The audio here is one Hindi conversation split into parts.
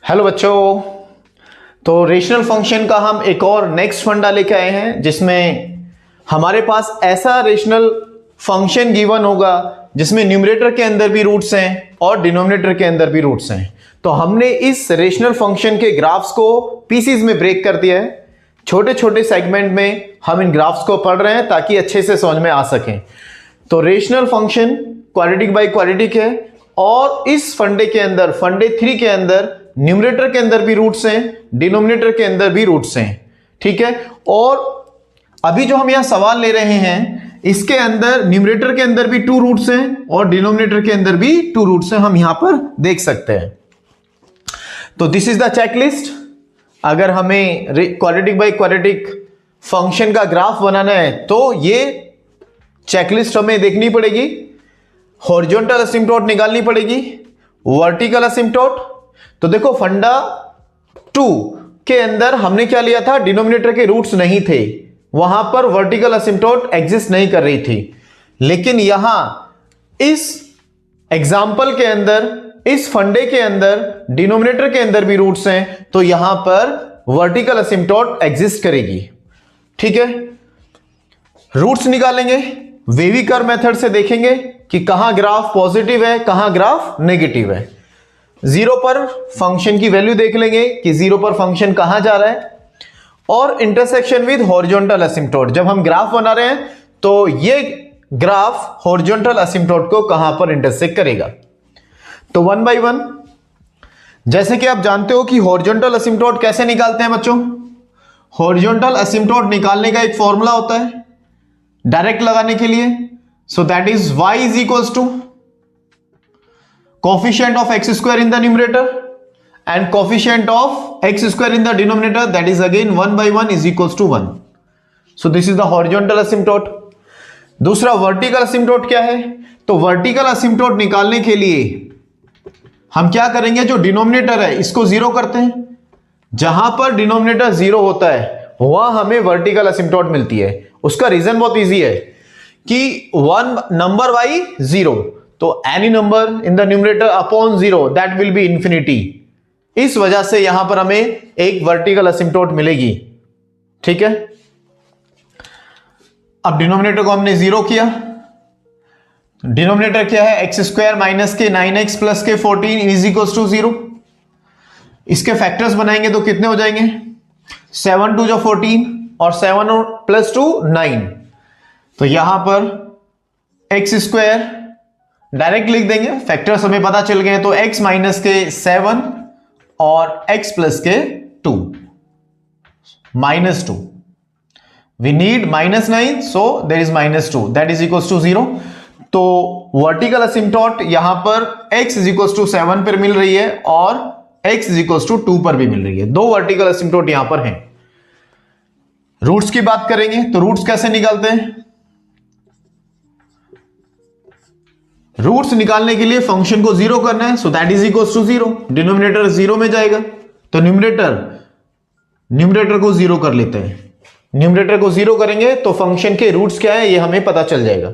हेलो बच्चों, तो रेशनल फंक्शन का हम एक और नेक्स्ट फंडा लेके आए हैं, जिसमें हमारे पास ऐसा रेशनल फंक्शन गिवन होगा जिसमें न्यूमरेटर के अंदर भी रूट्स हैं और डिनोमिनेटर के अंदर भी रूट्स हैं। तो हमने इस रेशनल फंक्शन के ग्राफ्स को पीसीज में ब्रेक कर दिया है। छोटे छोटे सेगमेंट में हम इन ग्राफ्स को पढ़ रहे हैं ताकि अच्छे से समझ में आ सकें। तो rational function quadratic by quadratic है और इस फंडे के अंदर, फंडे 3 के अंदर न्यूमरेटर के अंदर भी रूट्स हैं, डिनोमिनेटर के अंदर भी रूट्स हैं। ठीक है, और अभी जो हम यहां सवाल ले रहे हैं इसके अंदर न्यूमरेटर के अंदर भी 2 रूट्स हैं और डिनोमिनेटर के अंदर भी 2 रूट्स हैं, हम यहां पर देख सकते हैं। तो दिस इज द चेकलिस्ट। अगर हमें क्वाड्रेटिक बाई क्वाड्रेटिक फंक्शन का ग्राफ बनाना है तो ये चेकलिस्ट हमें देखनी पड़ेगी। हॉरिजॉन्टल असिम्प्टोट निकालनी पड़ेगी, वर्टिकल असिम्प्टोट। तो देखो फंडा 2 के अंदर हमने क्या लिया था, डिनोमिनेटर के रूट्स नहीं थे, वहां पर वर्टिकल असिम्प्टोट एग्जिस्ट नहीं कर रही थी। लेकिन यहां इस एग्जाम्पल के अंदर, इस फंडे के अंदर डिनोमिनेटर के अंदर भी रूट्स हैं, तो यहां पर वर्टिकल असिम्प्टोट एग्जिस्ट करेगी। ठीक है, रूट्स निकालेंगे, वेवी कर्व मेथड से देखेंगे कि कहां ग्राफ पॉजिटिव है, कहां ग्राफ नेगेटिव है। 0 पर फंक्शन की वैल्यू देख लेंगे कि 0 पर फंक्शन कहां जा रहा है, और इंटरसेक्शन विद हॉरिजॉन्टल असिम्प्टोट। जब हम ग्राफ बना रहे हैं तो ये ग्राफ हॉरिजॉन्टल असिम्प्टोट को कहां पर इंटरसेक्ट करेगा। तो 1 बाय 1, जैसे कि आप जानते हो कि हॉरिजॉन्टल असिम्प्टोट कैसे निकालते हैं बच्चों। हॉरिजॉन्टल असिम्प्टोट निकालने का एक फॉर्मूला होता है डायरेक्ट लगाने के लिए। So that is y is equals to coefficient of x square in the numerator and coefficient of x square in the denominator, that is again 1 by 1 is equals to 1. So this is the horizontal asymptote. दूसरा वर्टिकल असिम्प्टोट क्या है, तो वर्टिकल असिम्प्टोट निकालने के लिए हम क्या करेंगे, जो डिनोमिनेटर है इसको 0 करते हैं। जहां पर डिनोमिनेटर 0 होता है वहां हमें वर्टिकल असिम्प्टोट मिलती है। उसका रीजन बहुत इजी है कि 1 नंबर बाई 0, तो any number in the numerator upon 0 that will be infinity. इस वजह से यहां पर हमें एक वर्टिकल असिम्प्टोट मिलेगी। ठीक है, अब डिनोमिनेटर को हमने 0 किया। डिनोमिनेटर क्या है, एक्स स्क्वायर माइनस के 9x प्लस के 14 इज इक्वल्स टू 0। इसके फैक्टर्स बनाएंगे तो कितने हो जाएंगे, 7 2 जो 14 और 7 प्लस 2 9। तो यहां पर एक्स स्क्वायर डायरेक्ट लिख देंगे, फैक्टर्स हमें पता चल गए। तो x माइनस के 7 और x प्लस के 2 -2, we need -9, so there is -2 that is equals to 0। तो वर्टिकल असिम्प्टोट यहां पर x इज इक्वल्स टू 7 पर मिल रही है और x इज इक्वल्स टू 2 पर भी मिल रही है। 2 वर्टिकल असिम्प्टोट यहां पर हैं। रूट्स की बात करेंगे तो रूट्स कैसे निकालते हैं। रूट्स निकालने के लिए फंक्शन को 0 करना है, so that is equals to 0। Denominator 0 में जाएगा तो न्यूमरेटर को 0 कर लेते हैं। न्यूमरेटर को 0 करेंगे तो फंक्शन के रूट्स क्या है ये हमें पता चल जाएगा।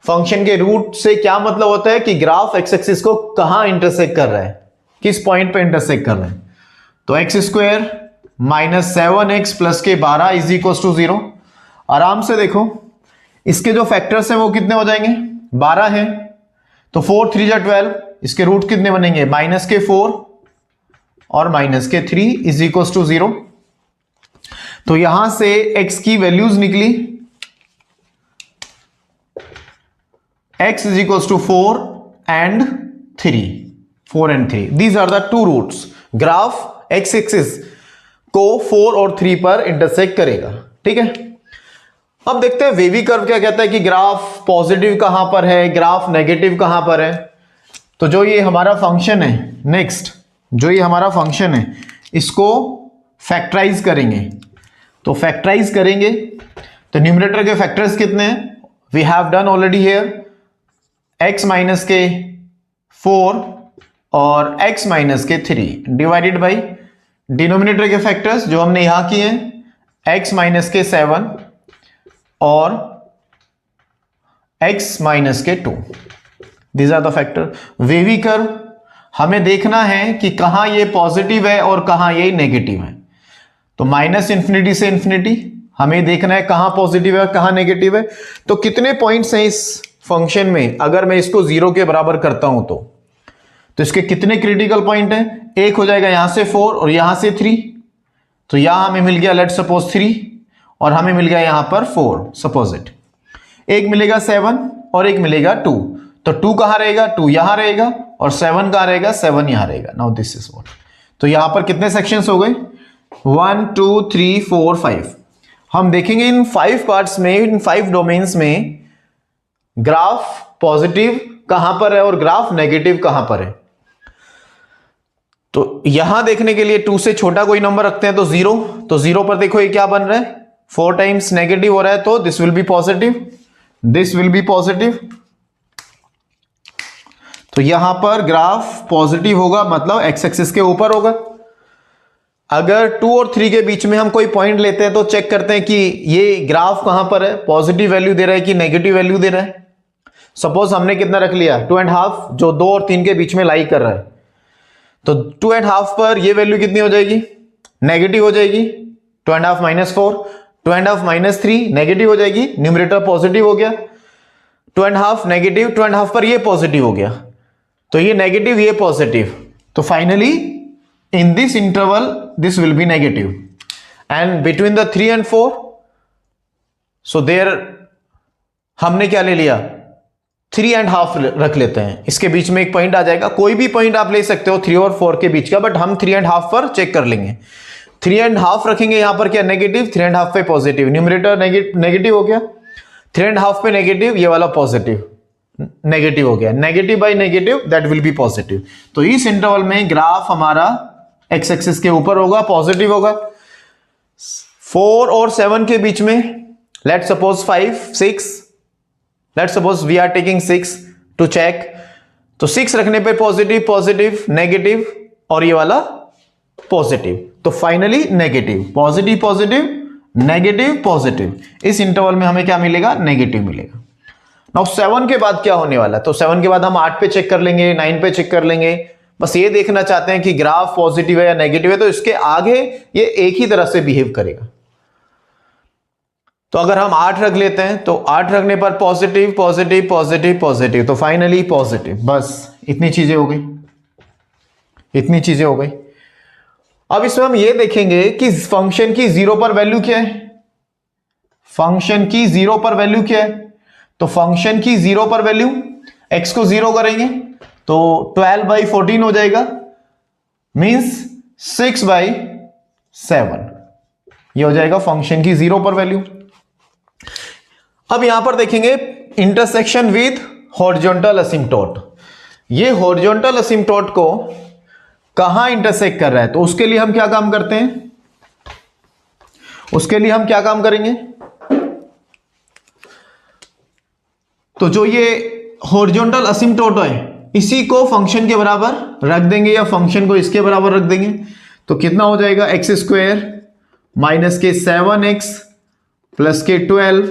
फंक्शन के रूट से क्या मतलब होता है कि ग्राफ एक्स एक्सिस को कहां इंटरसेक्ट कर रहा है, किस पॉइंट पे इंटरसेक्ट कर रहा है। तो x square minus 7x plus के 12 इज इक्वल्स टू 0। आराम से देखो, इसके जो फैक्टर्स हैं वो कितने हो जाएंगे, 12 है तो 4 3 जा 12, इसके रूट कितने बनेंगे, माइनस के 4 और माइनस के 3 इज इक्वल्स टू 0। तो यहां से x की वैल्यूज निकली, x is equals to 4 and 3, 4 and 3, these are the 2 roots. Graph x axis को 4 और 3 पर इंटरसेक्ट करेगा। ठीक है, अब देखते हैं वेवी कर्व क्या कहता है कि ग्राफ पॉजिटिव कहां पर है, ग्राफ नेगेटिव कहां पर है। तो जो ये हमारा फंक्शन है, नेक्स्ट जो ये हमारा फंक्शन है इसको फैक्टराइज करेंगे। तो फैक्टराइज करेंगे तो न्यूमरेटर के फैक्टर्स कितने हैं, we have done already here, x minus के 4 और x माइनस के 3 डिवाइडेड बाई डिनोमिनेटर के फैक्टर्स जो हमने यहां किए हैं, x माइनस के 7 और x माइनस के 2। These are the factor. Wavy curve हमें देखना है कि कहां ये पॉजिटिव है और कहां ये नेगेटिव है। तो माइनस इंफिनिटी से इंफिनिटी हमें देखना है कहां पॉजिटिव है और कहां नेगेटिव है। तो कितने पॉइंट्स हैं इस फंक्शन में, अगर मैं इसको 0 के बराबर करता हूं तो इसके कितने क्रिटिकल पॉइंट हैं? एक हो जाएगा यहां से 4 और यहां से 3। तो यहां हमें मिल गया लेट्स सपोज 3 और हमें मिल गया यहां पर 4 सपोज इट। एक मिलेगा 7 और एक मिलेगा 2। तो 2 कहां रहेगा? 2 यहां रहेगा और 7 कहां रहेगा? 7 यहां रहेगा। Now this is what. तो यहां पर कितने सेक्शंस हो गए? 1 2 3 4 5। हम देखेंगे इन 5 पार्ट्स में, इन 5 डोमेन्स में ग्राफ पॉजिटिव कहां पर है और ग्राफ नेगेटिव कहां पर है। तो यहां देखने के लिए 2 से छोटा कोई नंबर रखते हैं तो 0। तो 0 पर देखो ये क्या बन रहा है? 4 टाइम्स नेगेटिव हो रहा है, तो this will B positive, this will B positive. तो यहां पर ग्राफ पॉजिटिव होगा, मतलब एक्स एक्सिस के ऊपर होगा। अगर 2 और 3 के बीच में हम कोई पॉइंट लेते हैं तो चेक करते हैं कि ये ग्राफ कहां पर है, पॉजिटिव वैल्यू दे रहा है कि नेगेटिव वैल्यू दे रहा है। सपोज हमने कितना रख लिया? 2.5, जो 2 और 3 के बीच में लाई कर रहा है। तो 2.5 पर ये वैल्यू कितनी हो जाएगी? नेगेटिव हो जाएगी। 2.5 माइनस 4, 2.5 माइनस 3 नेगेटिव हो जाएगी, न्यूमरेटर पॉजिटिव हो गया। 2.5 नेगेटिव, 2.5 पर ये पॉजिटिव हो गया, तो ये नेगेटिव ये पॉजिटिव। तो finally in this interval this will be negative and between the 3 and 4 so there हमने क्या ले लिया? 3.5 रख लेते हैं। इसके बीच में एक पॉइंट आ जाएगा, कोई भी पॉइंट आप ले सकते हो 3 और 4 के बीच का, बट हम 3.5 पर चेक कर लेंगे। 3.5 रखेंगे यहां पर, क्या नेगेटिव, 3.5 पे पॉजिटिव, न्यूमरेटर नेगेटिव हो गया, 3.5 पे नेगेटिव, ये वाला पॉजिटिव, नेगेटिव हो गया। Negative by negative that will be positive. तो इस इंटरवल में ग्राफ हमारा एक्स एक्सिस के ऊपर होगा, पॉजिटिव होगा। 4 और 7 के बीच में let's suppose 5 6, let's suppose we are taking 6 to check. तो 6 रखने पे पॉजिटिव पॉजिटिव नेगेटिव और ये वाला पॉजिटिव। तो finally negative positive positive negative positive. इस इंटरवल में हमें क्या मिलेगा? नेगेटिव मिलेगा। नाउ 7 के बाद क्या होने वाला है? तो 7 के बाद हम 8 पे चेक कर लेंगे, 9 पे चेक कर लेंगे। बस ये देखना चाहते हैं कि ग्राफ पॉजिटिव है या नेगेटिव है। तो इसके आगे ये एक ही तरह से बिहेव करेगा। तो अगर हम 8 रख लेते हैं तो 8 रखने पर पॉजिटिव पॉजिटिव पॉजिटिव पॉजिटिव, तो फाइनली पॉजिटिव। बस इतनी चीजें हो गई, इतनी चीजें हो गई। अब इसमें हम ये देखेंगे कि फंक्शन की 0 पर वैल्यू क्या है। फंक्शन की 0 पर वैल्यू क्या है? तो फंक्शन की 0 पर वैल्यू, x को 0 करेंगे तो 12/14 हो जाएगा, मींस 6/7। ये हो जाएगा फंक्शन की 0 पर वैल्यू। अब यहां पर देखेंगे इंटरसेक्शन विद हॉरिजॉन्टल असिम्प्टोट। ये हॉरिजॉन्टल असिम्प्टोट को कहां इंटरसेक्ट कर रहा है? तो उसके लिए हम क्या काम करते हैं? उसके लिए हम क्या काम करेंगे? तो जो ये हॉरिजॉन्टल असिम्प्टोट है इसी को फंक्शन के बराबर रख देंगे या फंक्शन को इसके बराबर रख देंगे। तो कितना हो जाएगा? एक्स स्क्वायर माइनस के 7x प्लस के 12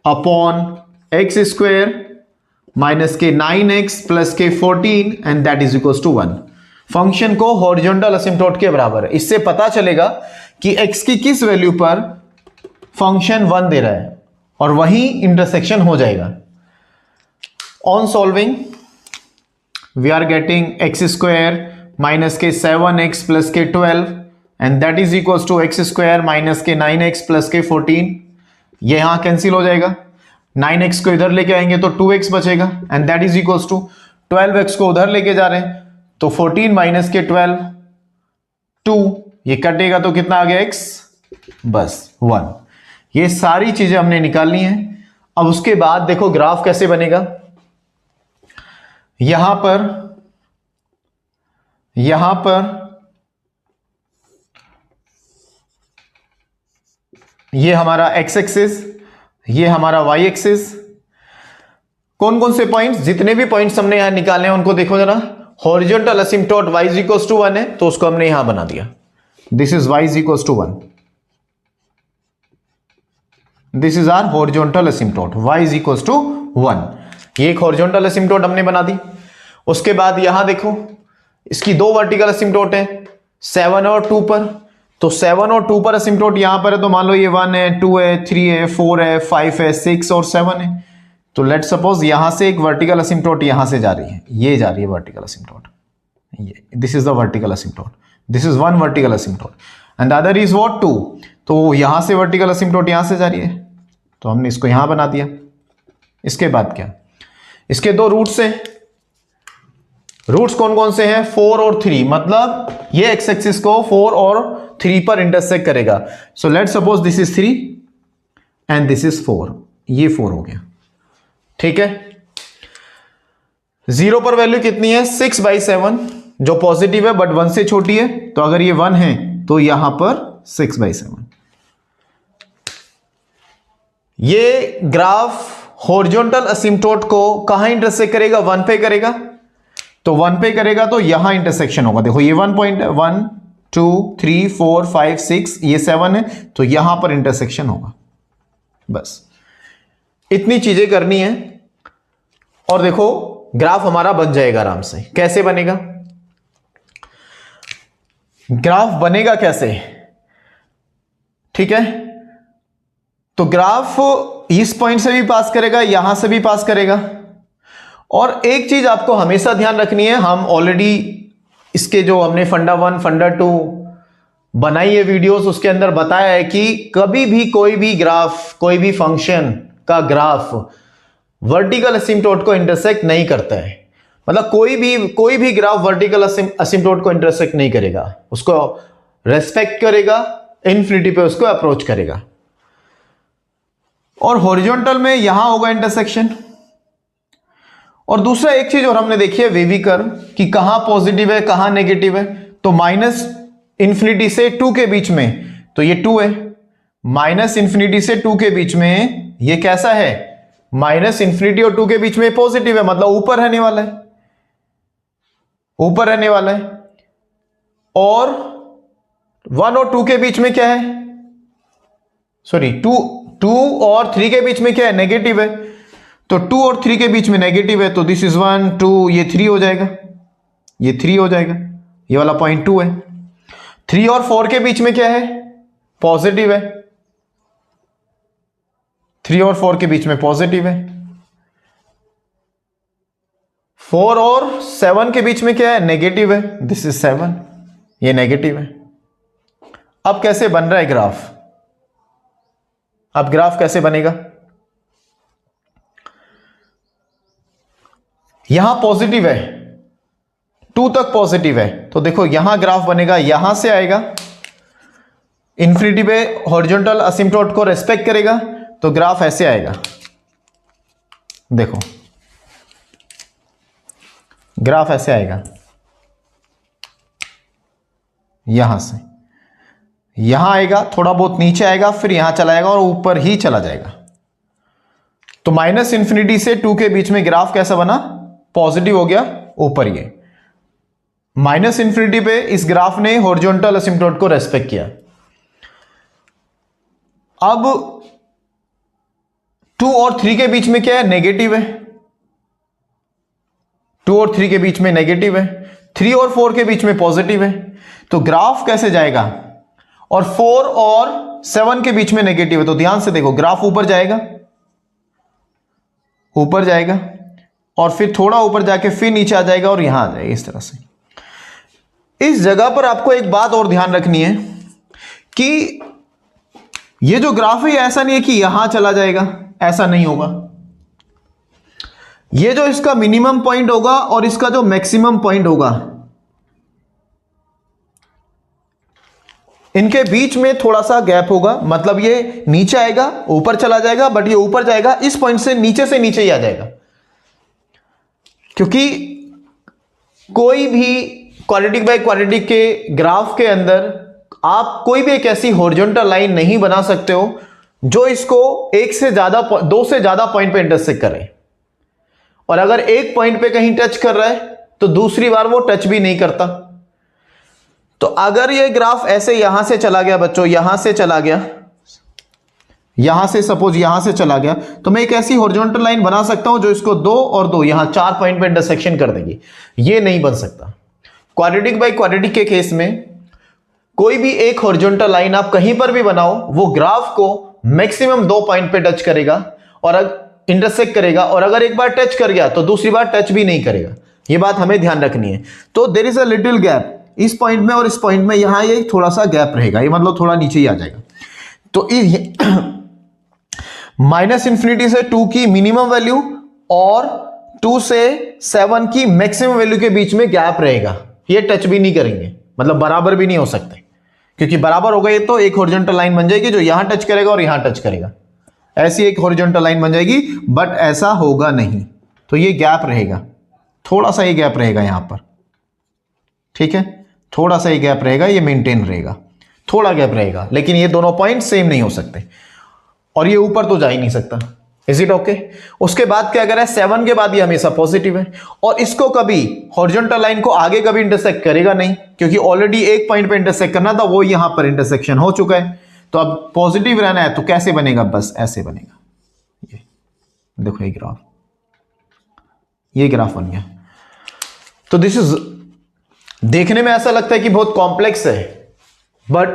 अपॉन एक्स स्क्वायर माइनस के 9x प्लस के 14 and that is equal to 1। Function को हॉरिजॉन्टल असिम्प्टोट के बराबर है। इससे पता चलेगा कि x की किस वैल्यू पर फंक्शन 1 दे रहा है और वही इंटरसेक्शन हो जाएगा। On solving we are getting x square minus के 7x प्लस के 12 and that is equal to x square minus के 9x प्लस के 14। ये यहां कैंसिल हो जाएगा, 9x को इधर लेके आएंगे तो 2x बचेगा and that is equal to 12x को उधर लेके जा रहे हैं तो 14 माइनस के 12 2, ये कटेगा तो कितना आ गया x? बस 1। ये सारी चीजें हमने निकालनी है। अब उसके बाद देखो ग्राफ कैसे बनेगा। यहां पर ये हमारा x एक्सिस, ये हमारा y एक्सिस। कौन कौन से पॉइंट्स? जितने भी पॉइंट्स हमने यहां निकाले हैं उनको देखो जरा। Horizontal asymptote y equals to 1 है तो उसको हमने यहां बना दिया, this is y equals to 1। This is our horizontal asymptote, y is equal to 1। ये एक हॉरिजॉन्टल एसिम्पटोट हमने बना दी। उसके बाद यहां देखो इसकी दो वर्टिकल एसिम्पटोट है 7 और 2 पर। तो 7 और 2 पर एसिम्पटोट यहां पर है, तो मान लो ये 1 है, 2 है, 3 है, 4 है, 5 है, 6 और 7 है। तो लेट सपोज यहां से एक वर्टिकल एसिम्पटोट यहां से जा रही है, ये जा रही है वर्टिकल एसिम्पटोट, ये this is the vertical asymptote, this is one vertical asymptote and other is what 2। तो यहां से वर्टिकल एसिम्पटोट यहां से जा रही है, तो हमने इसको यहां बना दिया। इसके बाद क्या, इसके दो रूट्स हैं। रूट्स कौन कौन से हैं? 4 और 3, मतलब ये एक्स एक्सिस को 4 और 3 पर इंटरसेक्ट करेगा। So let suppose this is 3 and this is 4, ये 4 हो गया, ठीक है। 0 पर वैल्यू कितनी है? 6/7, जो पॉजिटिव है बट 1 से छोटी है, तो अगर ये 1 है तो यहां पर 6/7। ये ग्राफ हॉरिजॉन्टल एसिम्पटोट को कहां इंटरसेक्ट करेगा? 1 पे करेगा। तो 1 पे करेगा तो यहां इंटरसेक्शन होगा। देखो ये 1 पॉइंट है, 1 2 3 4 5 6, ये 7 है, तो यहां पर इंटरसेक्शन होगा। बस इतनी चीजें करनी है और देखो ग्राफ हमारा बन जाएगा आराम से। कैसे बनेगा ग्राफ? बनेगा कैसे? ठीक है, तो ग्राफ इस पॉइंट से भी पास करेगा, यहां से भी पास करेगा। और एक चीज आपको हमेशा ध्यान रखनी है, हम ऑलरेडी इसके जो हमने फंडा 1 फंडा 2 बनाई है वीडियोस, उसके अंदर बताया है कि कभी भी कोई भी ग्राफ, कोई भी फंक्शन का ग्राफ वर्टिकल एसिम्पटोट को इंटरसेक्ट नहीं करता है। मतलब कोई भी ग्राफ वर्टिकल एसिम्पटोट को इंटरसेक्ट नहीं करेगा, उसको रेस्पेक्ट करेगा, इन्फिनिटी पे उसको अप्रोच करेगा। और हॉरिजॉन्टल में यहां होगा इंटरसेक्शन। और दूसरा एक चीज और हमने देखी है वेवी कर्व, कि कहां पॉजिटिव है कहां नेगेटिव है। तो माइनस इंफिनिटी से 2 के बीच में, तो ये 2 है, माइनस इंफिनिटी से 2 के बीच में ये कैसा है? माइनस इंफिनिटी और 2 के बीच में पॉजिटिव है, मतलब ऊपर रहने वाला है, ऊपर रहने वाला है। और 1 और 2 के बीच में क्या है? सॉरी 2 और 3 के बीच में क्या है? नेगेटिव है। तो 2 और 3 के बीच में नेगेटिव है, तो दिस इज 1 2, ये 3 हो जाएगा, ये 3 हो जाएगा, ये वाला पॉइंट 2 है। 3 और 4 के बीच में क्या है? पॉजिटिव है, 3 और 4 के बीच में पॉजिटिव है। 4 और 7 के बीच में क्या है? नेगेटिव है, दिस इज 7, ये नेगेटिव है। अब कैसे बन रहा है ग्राफ? अब ग्राफ कैसे बनेगा? यहां पॉजिटिव है, 2 तक पॉजिटिव है, तो देखो यहां ग्राफ बनेगा, यहां से आएगा, इंफिनिटी पे हॉरिजॉन्टल एसिम्पटोट को रेस्पेक्ट करेगा, तो ग्राफ ऐसे आएगा। देखो ग्राफ ऐसे आएगा, यहां से यहां आएगा, थोड़ा बहुत नीचे आएगा, फिर यहां चला जाएगा और ऊपर ही चला जाएगा। तो माइनस इंफिनिटी से 2 के बीच में ग्राफ कैसा बना? पॉजिटिव हो गया, ऊपर ये माइनस इंफिनिटी पे इस ग्राफ ने हॉरिजॉन्टल एसिम्पटोट को रेस्पेक्ट किया। अब 2 और 3 के बीच में क्या है? नेगेटिव है, 2 और 3 के बीच में नेगेटिव है, 3 और 4 के बीच में पॉजिटिव है। तो ग्राफ कैसे जाएगा? और 4 और 7 के बीच में नेगेटिव है, तो ध्यान से देखो ग्राफ ऊपर जाएगा, ऊपर जाएगा और फिर थोड़ा ऊपर जाके फिर नीचे आ जाएगा और यहां आ जाएगा इस तरह से। इस जगह पर आपको एक बात और ध्यान रखनी है कि ये जो ग्राफ है ऐसा नहीं है कि यहां चला जाएगा, ऐसा नहीं होगा। ये जो इसका मिनिमम पॉइंट होगा और इसका जो मैक्सिमम पॉइंट होगा, इनके बीच में थोड़ा सा गैप होगा, मतलब ये नीचे आएगा ऊपर चला जाएगा, बट ये ऊपर जाएगा इस पॉइंट से नीचे ही आ जाएगा। क्योंकि कोई भी क्वाड्रेटिक बाय क्वाड्रेटिक के ग्राफ के अंदर आप कोई भी एक ऐसी हॉरिजॉन्टल लाइन नहीं बना सकते हो जो इसको 2 से ज्यादा पॉइंट पे इंटरसेक्ट करे। और अगर एक पॉइंट पे कहीं टच कर रहा है तो दूसरी बार वो टच भी नहीं करता। तो अगर ये ग्राफ ऐसे यहां से चला गया बच्चों, यहां से चला गया, यहां से सपोज यहां से चला गया, तो मैं एक ऐसी हॉरिजॉन्टल लाइन बना सकता हूं जो इसको 2 और 2 यहां 4 पॉइंट पे इंटरसेक्शन कर देगी। ये नहीं बन सकता। क्वाड्रेटिक बाई क्वाड्रेटिक के केस में कोई भी एक हॉरिजॉन्टल लाइन आप कहीं पर भी बनाओ, वो ग्राफ को मैक्सिमम 2 पॉइंट पे टच करेगा और इंटरसेक्ट करेगा, और अगर एक बार टच कर गया तो दूसरी बार टच भी नहीं करेगा। ये बात हमें ध्यान रखनी है। तो there is a little gap इस पॉइंट में और इस पॉइंट में, यहां ये थोड़ा सा गैप रहेगा, ये मतलब थोड़ा नीचे ही आ जाएगा। तो -∞ से 2 की मिनिमम वैल्यू और 2 से 7 की मैक्सिमम वैल्यू के बीच में गैप रहेगा। ये टच भी नहीं करेंगे, मतलब बराबर भी नहीं हो सकते, क्योंकि बराबर हो गए तो एक हॉरिजॉन्टल लाइन बन जाएगी जो यहां टच करेगा और यहां टच करेगा, ऐसी एक हॉरिजॉन्टल लाइन बन जाएगी। बट ऐसा होगा नहीं, तो ये गैप रहेगा, थोड़ा सा ये गैप रहेगा यहां पर, ठीक है, थोड़ा सा ये गैप रहेगा, ये मेंटेन रहेगा, थोड़ा गैप रहेगा, लेकिन ये दोनों पॉइंट सेम नहीं हो सकते और ये ऊपर तो जा ही नहीं सकता। Is it okay? उसके बाद क्या अगर है 7 के बाद ये हमेशा पॉजिटिव है, और इसको कभी हॉरिजॉन्टल लाइन को आगे कभी इंटरसेक्ट करेगा नहीं, क्योंकि ऑलरेडी एक पॉइंट पे इंटरसेक्ट करना था, वो यहां पर इंटरसेक्शन हो चुका है। तो अब पॉजिटिव रहना है तो कैसे बनेगा? बस ऐसे बनेगा। ये देखो ये ग्राफ बन गया। तो दिस इज, देखने में ऐसा लगता है कि बहुत कॉम्प्लेक्स है, बट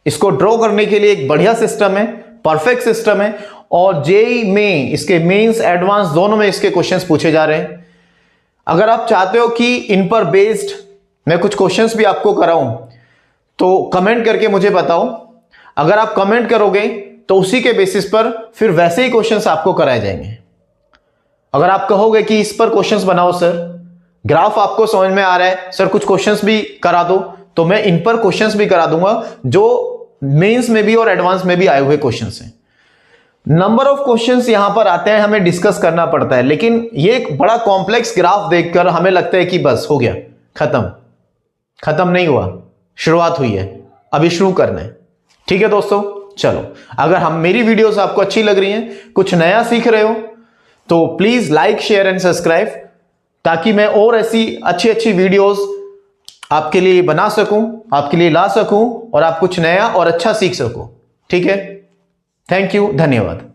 इसको ड्रॉ करने के लिए एक बढ़िया सिस्टम है, परफेक्ट सिस्टम है, और जेईई में इसके मेंस एडवांस दोनों में इसके क्वेश्चंस पूछे जा रहे हैं। अगर आप चाहते हो कि इन पर बेस्ड मैं कुछ क्वेश्चंस भी आपको कराऊं, तो कमेंट करके मुझे बताओ। अगर आप कमेंट करोगे तो उसी के बेसिस पर फिर वैसे ही क्वेश्चंस आपको कराए जाएंगे। अगर आप कहोगे कि इस पर क्वेश्चंस बनाओ सर, ग्राफ आपको समझ में आ रहा है सर, कुछ क्वेश्चंस भी करा दो, तो मैं इन पर क्वेश्चंस भी करा दूंगा जो मेंस में भी और एडवांस में भी आए हुए क्वेश्चंस हैं। नंबर ऑफ क्वेश्चंस यहां पर आते हैं, हमें डिस्कस करना पड़ता है, लेकिन ये एक बड़ा कॉम्प्लेक्स ग्राफ देखकर हमें लगता है कि बस हो गया, खत्म नहीं हुआ, शुरुआत हुई है, अभी शुरू करना है। ठीक है दोस्तों, चलो, अगर हम मेरी वीडियोस आपको अच्छी लग रही हैं, कुछ नया सीख रहे हो, तो please like share and subscribe, ताकि मैं और ऐसी अच्छी वीडियोस आपके लिए बना सकूं, आपके लिए ला सकूं, और आप कुछ नया और अच्छा सीख सको। ठीक है, थैंक यू, धन्यवाद।